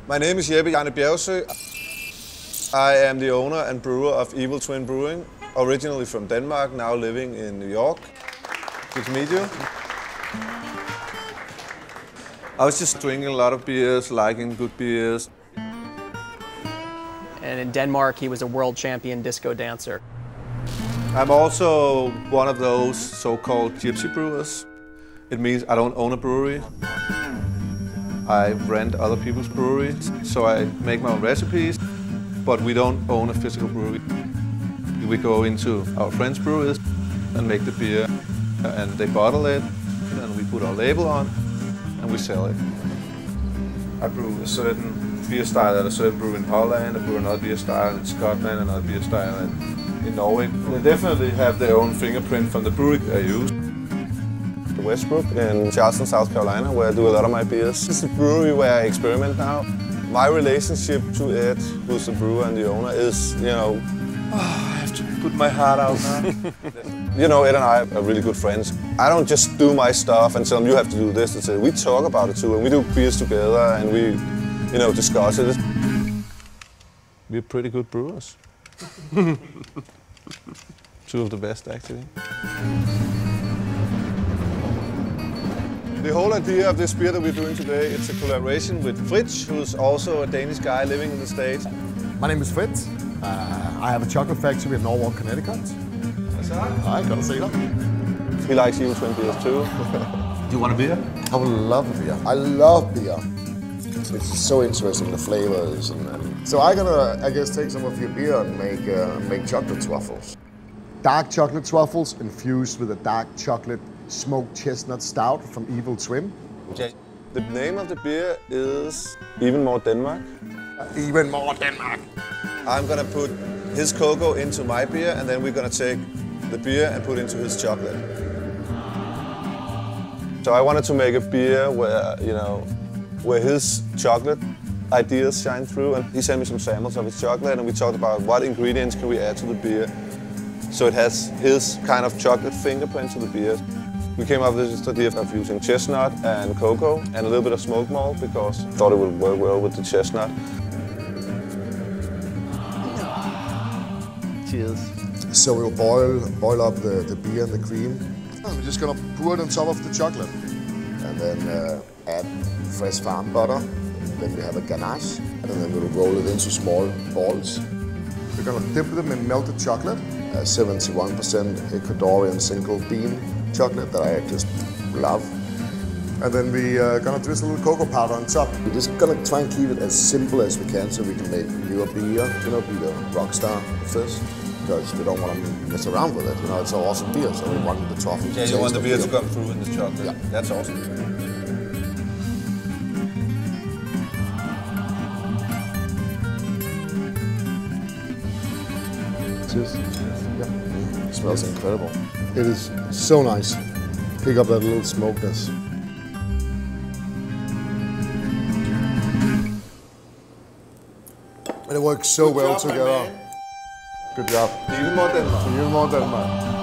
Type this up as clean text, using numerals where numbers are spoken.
My name is Jeppe Jarnit-Bjergsø. I am the owner and brewer of Evil Twin Brewing, originally from Denmark, now living in New York. Good to meet you. I was just drinking a lot of beers, liking good beers. And in Denmark, he was a world champion disco dancer. I'm also one of those so-called gypsy brewers. It means I don't own a brewery. I rent other people's breweries, so I make my own recipes, but we don't own a physical brewery. We go into our friends' breweries and make the beer, and they bottle it, and we put our label on, and we sell it. I brew a certain beer style at a certain brewery in Holland, I brew another beer style in Scotland, another beer style in Norway. They definitely have their own fingerprint from the brewery I use. Westbrook in Charleston, South Carolina, where I do a lot of my beers. It's a brewery where I experiment now. My relationship to Ed, who's the brewer and the owner, is, you know, I have to put my heart out now. You know, Ed and I are really good friends. I don't just do my stuff and tell him, you have to do this. We talk about it too, and we do beers together, and we, you know, discuss it. We're pretty good brewers. Two of the best, actually. The whole idea of this beer that we're doing today, it's a collaboration with Fritz, who's also a Danish guy living in the States. My name is Fritz. I have a chocolate factory in Norwalk, Connecticut. That's right. I gotta say that. He likes Evil Twin beers too. Do you want a beer? I would love a beer. I love beer. It's so interesting, the flavors. So I'm gonna, I guess, take some of your beer and make chocolate truffles. Dark chocolate truffles infused with a dark chocolate smoked chestnut stout from Evil Twin. Okay. The name of the beer is Even More Denmark. Even More Denmark. I'm gonna put his cocoa into my beer, and then we're gonna take the beer and put into his chocolate. So I wanted to make a beer where, you know, where his chocolate ideas shine through, and he sent me some samples of his chocolate, and we talked about what ingredients can we add to the beer so it has his kind of chocolate fingerprint to the beer. We came up with this idea of using chestnut and cocoa and a little bit of smoked malt because I thought it would work well with the chestnut. Cheers. So we'll boil up the beer and the cream. And we're just gonna pour it on top of the chocolate. And then add fresh farm butter. Then we have a ganache. And then we'll roll it into small balls. We're gonna dip them in melted chocolate. 71% Ecuadorian single bean chocolate that I just love. And then we're gonna drizzle a little cocoa powder on top. We're just gonna try and keep it as simple as we can so we can make your beer, you know, be the rock star of this. Because we don't want to mess around with it, you know, it's an awesome beer, so we want the truffle. Yeah, you want the beer to come through in the chocolate. Yeah. That's awesome. Cheers. Yeah. It smells incredible. It is so nice. Pick up that little smokeness. And it works so well together. Man. Good job. Even More Denmark. Even More Denmark.